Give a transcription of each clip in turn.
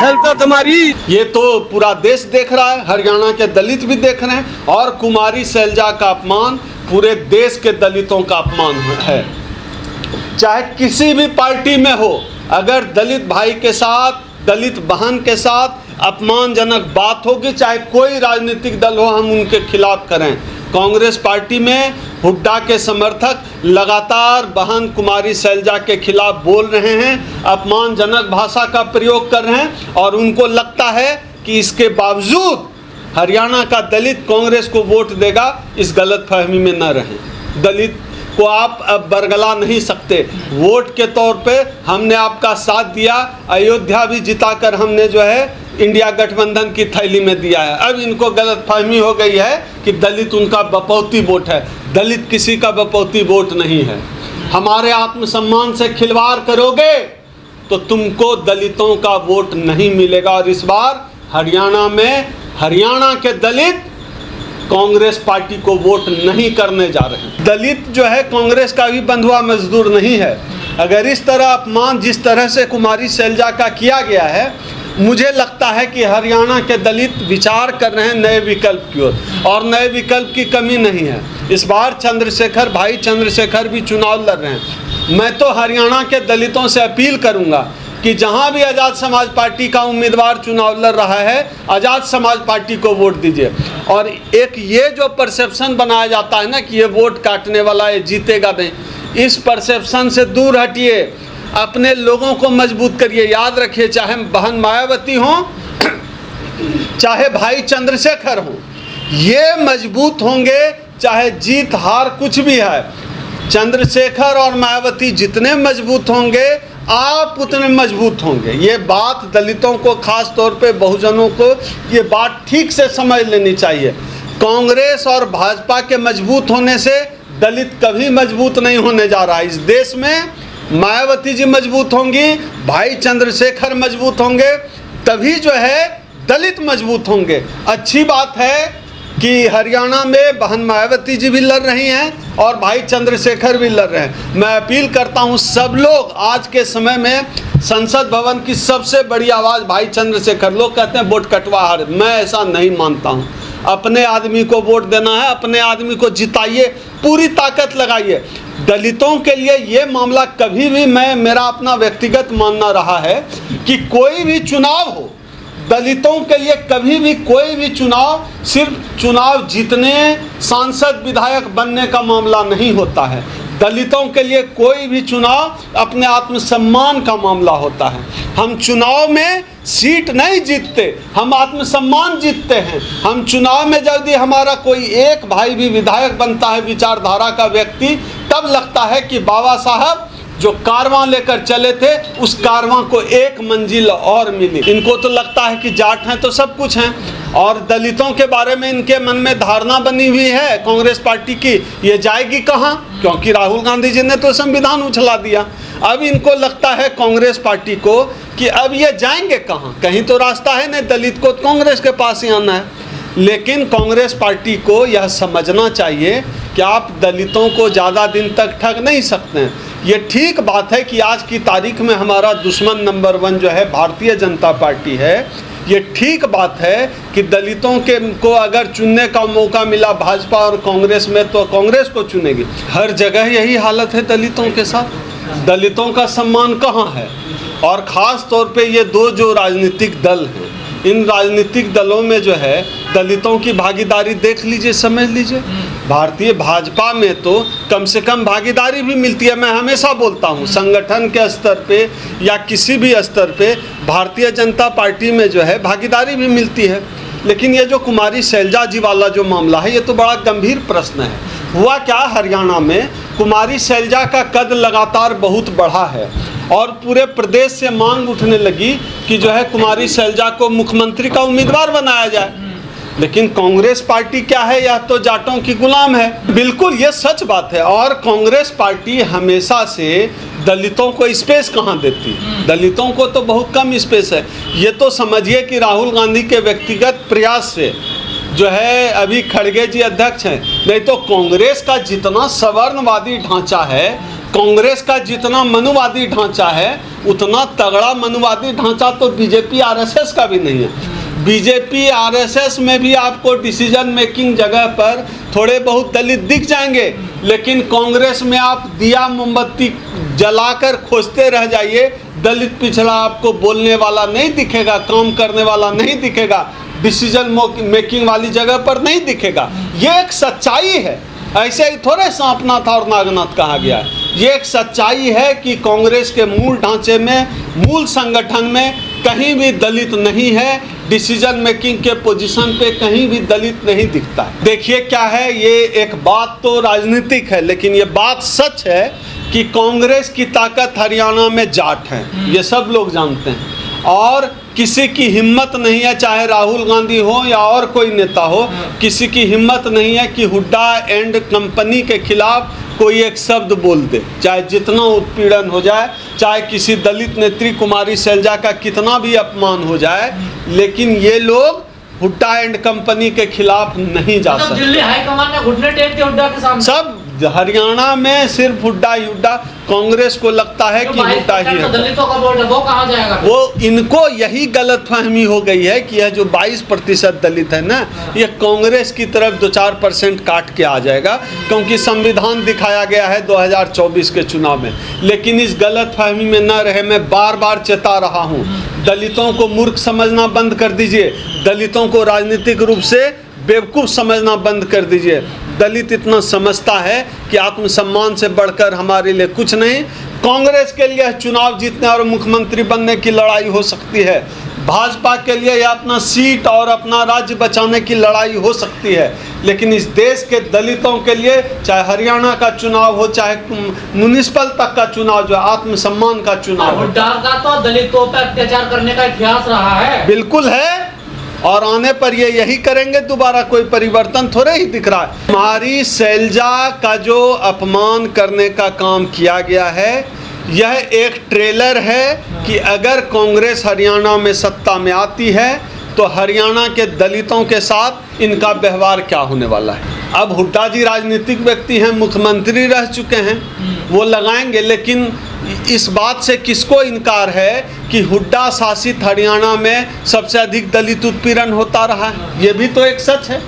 Health तुम्हारी। ये तो पूरा देश देख रहा है, हरियाणा के दलित भी देख रहे हैं, और कुमारी शैलजा का अपमान पूरे देश के दलितों का अपमान है। चाहे किसी भी पार्टी में हो, अगर दलित भाई के साथ, दलित बहन के साथ अपमानजनक बात होगी, चाहे कोई राजनीतिक दल हो, हम उनके खिलाफ करें। कांग्रेस पार्टी में हुड्डा के समर्थक लगातार बहन कुमारी शैलजा के खिलाफ बोल रहे हैं, अपमानजनक भाषा का प्रयोग कर रहे हैं, और उनको लगता है कि इसके बावजूद हरियाणा का दलित कांग्रेस को वोट देगा। इस गलतफहमी में न रहें। दलित को आप अब बरगला नहीं सकते। वोट के तौर पे हमने आपका साथ दिया, अयोध्या भी जिताकर हमने जो है इंडिया गठबंधन की थैली में दिया है। अब इनको गलतफहमी हो गई है कि दलित उनका बपौती वोट है। दलित किसी का बपौती वोट नहीं है। हमारे आत्मसम्मान से खिलवाड़ करोगे तो तुमको दलितों का वोट नहीं मिलेगा। और इस बार हरियाणा में हरियाणा के दलित कांग्रेस पार्टी को वोट नहीं करने जा रहे हैं। दलित जो है कांग्रेस का भी बंधुआ मजदूर नहीं है। अगर इस तरह अपमान जिस तरह से कुमारी शैलजा का किया गया है, मुझे लगता है कि हरियाणा के दलित विचार कर रहे हैं नए विकल्प की ओर, और नए विकल्प की कमी नहीं है। इस बार भाई चंद्रशेखर भी चुनाव लड़ रहे हैं। मैं तो हरियाणा के दलितों से अपील करूंगा कि जहां भी आज़ाद समाज पार्टी का उम्मीदवार चुनाव लड़ रहा है, आज़ाद समाज पार्टी को वोट दीजिए। और एक ये जो परसेप्शन बनाया जाता है ना कि ये वोट काटने वाला है, जीतेगा नहीं, इस परसेप्शन से दूर हटिए, अपने लोगों को मजबूत करिए। याद रखिए, चाहे बहन मायावती हो, चाहे भाई चंद्रशेखर हो, ये मजबूत होंगे, चाहे जीत हार कुछ भी है। चंद्रशेखर और मायावती जितने मजबूत होंगे, आप उतने मजबूत होंगे। ये बात दलितों को, खास तौर पे बहुजनों को ये बात ठीक से समझ लेनी चाहिए। कांग्रेस और भाजपा के मजबूत होने से दलित कभी मजबूत नहीं होने जा रहा है। इस देश में मायावती जी मजबूत होंगी, भाई चंद्रशेखर मजबूत होंगे, तभी जो है दलित मजबूत होंगे। अच्छी बात है कि हरियाणा में बहन मायावती जी भी लड़ रही हैं और भाई चंद्रशेखर भी लड़ रहे हैं। मैं अपील करता हूं सब लोग, आज के समय में संसद भवन की सबसे बड़ी आवाज़ भाई चंद्रशेखर। लोग कहते हैं वोट कटवाहट, मैं ऐसा नहीं मानता हूं। अपने आदमी को वोट देना है, अपने आदमी को जिताइए, पूरी ताकत लगाइए। दलितों के लिए ये मामला कभी भी, मेरा अपना व्यक्तिगत मानना रहा है कि कोई भी चुनाव हो, दलितों के लिए कभी भी कोई भी चुनाव सिर्फ चुनाव जीतने, सांसद विधायक बनने का मामला नहीं होता है। दलितों के लिए कोई भी चुनाव अपने आत्मसम्मान का मामला होता है। हम चुनाव में सीट नहीं जीतते, हम आत्मसम्मान जीतते हैं। हम चुनाव में यदि हमारा कोई एक भाई भी विधायक बनता है, विचारधारा का व्यक्ति, तब लगता है कि बाबा साहब जो कारवां लेकर चले थे, उस कारवां को एक मंजिल और मिली। इनको तो लगता है कि जाट हैं तो सब कुछ हैं, और दलितों के बारे में इनके मन में धारणा बनी हुई है कांग्रेस पार्टी की, ये जाएगी कहाँ, क्योंकि राहुल गांधी जी ने तो संविधान उछला दिया। अब इनको लगता है कांग्रेस पार्टी को कि अब ये जाएंगे कहाँ, कहीं तो रास्ता है नहीं, दलित को कांग्रेस के पास ही आना है। लेकिन कांग्रेस पार्टी को यह समझना चाहिए कि आप दलितों को ज़्यादा दिन तक ठग नहीं सकते हैं। ये ठीक बात है कि आज की तारीख में हमारा दुश्मन नंबर 1 जो है भारतीय जनता पार्टी है। ये ठीक बात है कि दलितों को अगर चुनने का मौका मिला भाजपा और कांग्रेस में, तो कांग्रेस को चुनेगी। हर जगह यही हालत है दलितों के साथ। दलितों का सम्मान कहाँ है? और ख़ास तौर पे ये दो जो राजनीतिक दल हैं, इन राजनीतिक दलों में जो है दलितों की भागीदारी देख लीजिए, समझ लीजिए। भारतीय भाजपा में तो कम से कम भागीदारी भी मिलती है। मैं हमेशा बोलता हूँ, संगठन के स्तर पे या किसी भी स्तर पे भारतीय जनता पार्टी में जो है भागीदारी भी मिलती है। लेकिन ये जो कुमारी शैलजा जी वाला जो मामला है, ये तो बड़ा गंभीर प्रश्न है। हुआ क्या, हरियाणा में कुमारी शैलजा का कद लगातार बहुत बढ़ा है और पूरे प्रदेश से मांग उठने लगी कि जो है कुमारी शैलजा को मुख्यमंत्री का उम्मीदवार बनाया जाए। लेकिन कांग्रेस पार्टी क्या है, यह तो जाटों की गुलाम है। बिल्कुल ये सच बात है। और कांग्रेस पार्टी हमेशा से दलितों को स्पेस कहाँ देती, दलितों को तो बहुत कम स्पेस है। ये तो समझिए कि राहुल गांधी के व्यक्तिगत प्रयास से जो है अभी खड़गे जी अध्यक्ष हैं, नहीं तो कांग्रेस का जितना सवर्णवादी ढांचा है कांग्रेस का जितना मनुवादी ढांचा है उतना तगड़ा मनुवादी ढांचा तो बीजेपी आरएसएस का भी नहीं है। बीजेपी आरएसएस में भी आपको डिसीजन मेकिंग जगह पर थोड़े बहुत दलित दिख जाएंगे, लेकिन कांग्रेस में आप दिया मोमबत्ती जलाकर खोजते रह जाइए, दलित पिछड़ा आपको बोलने वाला नहीं दिखेगा, काम करने वाला नहीं दिखेगा, डिसीजन मेकिंग वाली जगह पर नहीं दिखेगा। ये एक सच्चाई है, ऐसे ही थोड़े सांपनाथ और नागनाथ कहा गया है। ये एक सच्चाई है कि कांग्रेस के मूल ढांचे में, मूल संगठन में कहीं भी दलित नहीं है, डिसीजन मेकिंग के पोजीशन पे कहीं भी दलित नहीं दिखता है। देखिए क्या है, ये एक बात तो राजनीतिक है, लेकिन ये बात सच है कि कांग्रेस की ताकत हरियाणा में जाट है, ये सब लोग जानते हैं। और किसी की हिम्मत नहीं है, चाहे राहुल गांधी हो या और कोई नेता हो, किसी की हिम्मत नहीं है कि हुड्डा एंड कंपनी के खिलाफ कोई एक शब्द बोल दे, चाहे जितना उत्पीड़न हो जाए, चाहे किसी दलित नेत्री कुमारी सैलजा का कितना भी अपमान हो जाए, लेकिन ये लोग हुड्डा एंड कंपनी के खिलाफ नहीं जा सकते। दिल्ली हाईकमान ने घुटने टेक दिए हुड्डा के सामने। सब हरियाणा में सिर्फ हुड्डा ही हुड्डा, कांग्रेस को लगता है कि हुड्डा ही है। दलितों का वोट है, वो कहाँ जाएगा? वो इनको यही गलतफहमी हो गई है कि यह जो 22% दलित है ना, ये कांग्रेस की तरफ 2-4% काट के आ जाएगा, क्योंकि संविधान दिखाया गया है 2024 के चुनाव में। लेकिन इस गलतफहमी में न रहे, मैं बार बार चेता रहा हूँ, दलितों को मूर्ख समझना बंद कर दीजिए, दलितों को राजनीतिक रूप से बेवकूफ़ समझना बंद कर दीजिए। दलित इतना समझता है कि आत्मसम्मान से बढ़कर हमारे लिए कुछ नहीं। कांग्रेस के लिए चुनाव जीतने और मुख्यमंत्री बनने की लड़ाई हो सकती है, भाजपा के लिए या अपना सीट और अपना राज्य बचाने की लड़ाई हो सकती है, लेकिन इस देश के दलितों के लिए चाहे हरियाणा का चुनाव हो, चाहे म्युनिसिपल तक का चुनाव, जो आत्मसम्मान का चुनाव हो। हुड्डा का तो दलितों पर अत्याचार करने का इतिहास रहा है। बिल्कुल है, और आने पर ये यही करेंगे, दोबारा कोई परिवर्तन थोड़े ही दिख रहा है। कुमारी सैलजा का जो अपमान करने का काम किया गया है, यह एक ट्रेलर है कि अगर कांग्रेस हरियाणा में सत्ता में आती है तो हरियाणा के दलितों के साथ इनका व्यवहार क्या होने वाला है। अब हुड्डा जी राजनीतिक व्यक्ति हैं, मुख्यमंत्री रह चुके हैं, वो लगाएंगे, लेकिन इस बात से किसको इनकार है कि हुड्डा शासित हरियाणा में सबसे अधिक दलित उत्पीड़न होता रहा है? ये भी तो एक सच है।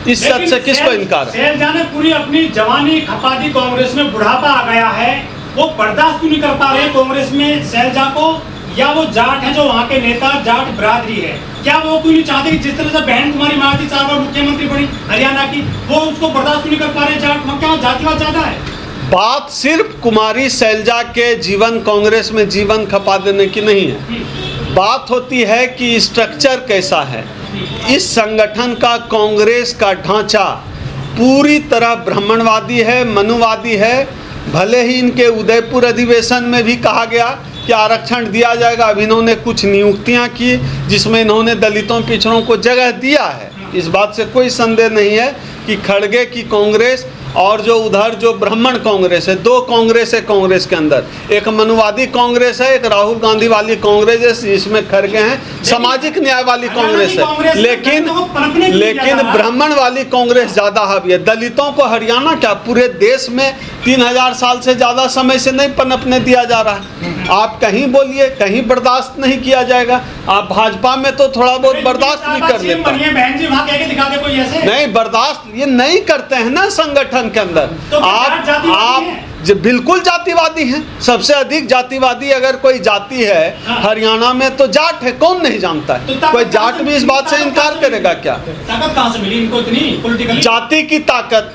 इस सच से किसको इनकार है? सैलजा ने पूरी अपनी जवानी खपा दी, कांग्रेस में बुढ़ापा आ गया है, वो बर्दाश्त क्यों नहीं कर पा रहे कांग्रेस में सैलजा को? या वो जाट है, जो वहाँ के नेता जाट बिरादरी है, क्या वो क्यों नहीं चाहते कि जिस तरह से बहन कुमारी मायावती 4 बार मुख्यमंत्री बनी हरियाणा की, वो उसको बर्दाश्त क्यों नहीं कर पा रहे? जाट में क्या जातिवाद ज्यादा है? बात सिर्फ कुमारी सैलजा के जीवन, कांग्रेस में जीवन खपा देने की नहीं है, बात होती है कि स्ट्रक्चर कैसा है। इस संगठन का, कांग्रेस का ढांचा पूरी तरह ब्राह्मणवादी है, मनुवादी है। भले ही इनके उदयपुर अधिवेशन में भी कहा गया कि आरक्षण दिया जाएगा, अब इन्होंने कुछ नियुक्तियां की जिसमें इन्होंने दलितों पिछड़ों को जगह दिया है, इस बात से कोई संदेह नहीं है कि खड़गे की कांग्रेस और जो उधर जो ब्राह्मण कांग्रेस है, 2 कांग्रेस है कांग्रेस के अंदर, एक मनुवादी कांग्रेस है, एक राहुल गांधी वाली कांग्रेस है, जिसमें खड़गे हैं, सामाजिक न्याय वाली कांग्रेस है, लेकिन ब्राह्मण वाली कांग्रेस ज़्यादा हावी है। दलितों को हरियाणा क्या पूरे देश में 3000 साल से ज़्यादा समय से नहीं पनपने दिया जा रहा है। आप कहीं बोलिए, कहीं बर्दाश्त नहीं किया जाएगा। आप भाजपा में तो थोड़ा बहुत बर्दाश्त भी कर लेते हैं, नहीं बर्दाश्त ये नहीं करते हैं ना संगठन के अंदर। तो आप बिल्कुल जातिवादी हैं, सबसे अधिक जातिवादी अगर कोई जाति है हरियाणा में तो जाट है, कौन नहीं जानता है? तो कोई जाट भी इस बात से इनकार करेगा क्या? ताकत कहां से मिली इनको इतनी पॉलिटिकली? जाति की ताकत,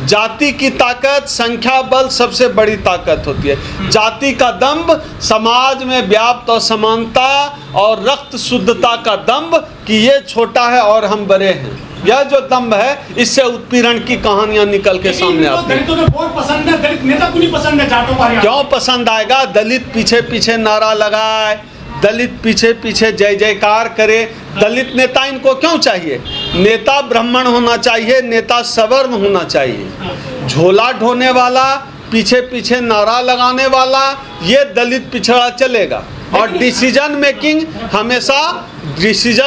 जाति की ताकत, संख्या बल सबसे बड़ी ताकत होती है। जाति का दंभ, समाज में व्याप्त असमानता और रक्त शुद्धता का दंभ कि ये छोटा है और हम बड़े हैं, यह जो दंभ है, इससे उत्पीड़न की कहानियां निकल के सामने आती हैं। बहुत पसंद है, दलित नेता क्यों नहीं पसंद है जाटों को? क्यों पसंद आएगा? दलित पीछे पीछे नारा लगाए, दलित पीछे पीछे जय जयकार करे। दलित नेता इनको क्यों चाहिए? नेता ब्राह्मण होना चाहिए, नेता सवर्ण होना चाहिए। झोला ढोने वाला, पीछे पीछे नारा लगाने वाला, ये दलित पिछड़ा चलेगा। और डिसीजन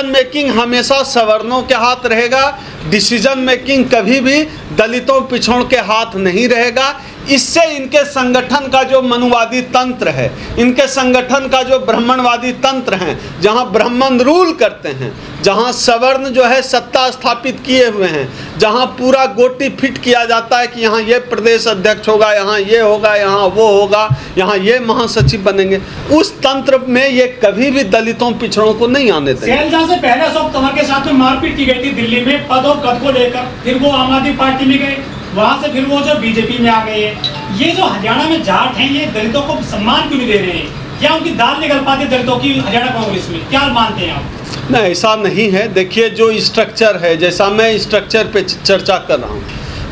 मेकिंग हमेशा सवर्णों के हाथ रहेगा। डिसीजन मेकिंग कभी भी दलितों पिछड़ों के हाथ नहीं रहेगा। इससे इनके संगठन का जो मनुवादी तंत्र है, इनके संगठन का जो ब्राह्मणवादी तंत्र है, जहां ब्राह्मण रूल करते हैं, जहां सवर्ण जो है सत्ता स्थापित किए हुए हैं, जहां पूरा गोटी फिट किया जाता है कि यहाँ ये प्रदेश अध्यक्ष होगा, यहाँ ये होगा, यहाँ वो होगा, यहाँ ये महासचिव बनेंगे, उस तंत्र में ये कभी भी दलितों पिछड़ों को नहीं आने देंगे। शैलजा से पहले अशोक तंवर के साथ में मारपीट की गई थी दिल्ली में पद और कद को लेकर, फिर वो आम आदमी पार्टी में गए, वहां से फिर वो जो बीजेपी में आ गए हैं। ये जो हरियाणा में जाट हैं, ये दलितों को सम्मान क्यों नहीं दे रहे हैं? क्या उनकी दाल निकल पाती दलितों की हरियाणा कांग्रेस में? क्या मानते हैं आप? नहीं, ऐसा नहीं है। देखिए, जो स्ट्रक्चर है, जैसा मैं स्ट्रक्चर पे चर्चा कर रहा हूँ,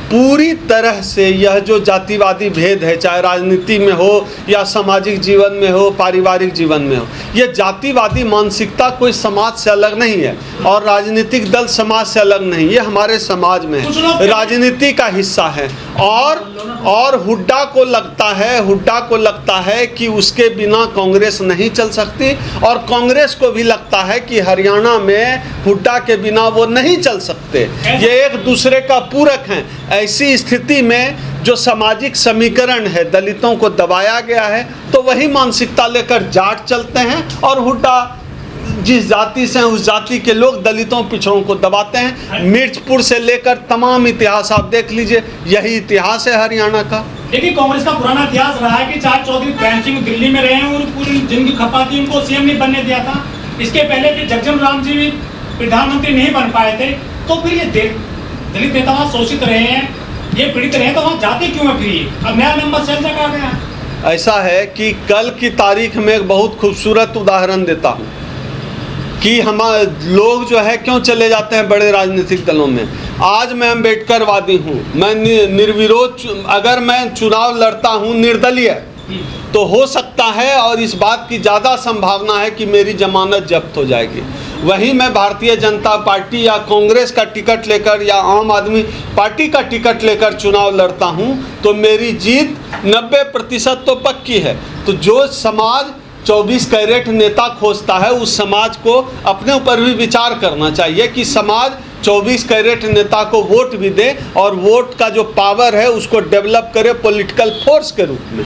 पूरी तरह से यह जो जातिवादी भेद है, चाहे राजनीति में हो या सामाजिक जीवन में हो, पारिवारिक जीवन में हो, यह जातिवादी मानसिकता कोई समाज से अलग नहीं है और राजनीतिक दल समाज से अलग नहीं, ये हमारे समाज में है, राजनीति का हिस्सा है। और हुड्डा को लगता है कि उसके बिना कांग्रेस नहीं चल सकती, और कांग्रेस को भी लगता है कि हरियाणा में हुड्डा के बिना वो नहीं चल सकते। ये एक दूसरे का पूरक हैं। ऐसी स्थिति में जो सामाजिक समीकरण है, दलितों को दबाया गया है, तो वही मानसिकता लेकर जाट चलते हैं, और हुड्डा जिस जाति से हैं उस जाति के लोग दलितों पिछड़ों को दबाते हैं। मिर्चपुर से लेकर तमाम इतिहास आप देख लीजिए, यही इतिहास है हरियाणा का। लेकिन कांग्रेस का पुराना इतिहास रहा है कि चार चौधरी प्रेम सिंह दिल्ली में रहे हैं और पूरी जिंदगी खपा थी, उनको सीएम नहीं बनने दिया था। इसके पहले फिर जगजीवन राम जी भी प्रधानमंत्री नहीं बन पाए थे। तो फिर ये दलित नेता वहाँ शोषित रहे हैं, ये पीड़ित रहे हैं, तो वहाँ जाते क्यों है? फिर अब नया नंबर शैलजा का आ गया। ऐसा है कि कल की तारीख में एक बहुत खूबसूरत उदाहरण देता हूँ कि हमारे लोग जो है क्यों चले जाते हैं बड़े राजनीतिक दलों में। आज मैं अम्बेडकरवादी हूँ, मैं निर्विरोध, अगर मैं चुनाव लड़ता हूँ निर्दलीय, तो हो सकता है और इस बात की ज़्यादा संभावना है कि मेरी जमानत जब्त हो जाएगी। वहीं मैं भारतीय जनता पार्टी या कांग्रेस का टिकट लेकर या आम आदमी पार्टी का टिकट लेकर चुनाव लड़ता हूं, तो मेरी जीत 90% तो पक्की है। तो जो समाज 24 कैरेट नेता खोजता है, उस समाज को अपने ऊपर भी विचार करना चाहिए कि समाज 24 कैरेट नेता को वोट भी दे और वोट का जो पावर है उसको डेवलप करे पॉलिटिकल फोर्स के रूप में।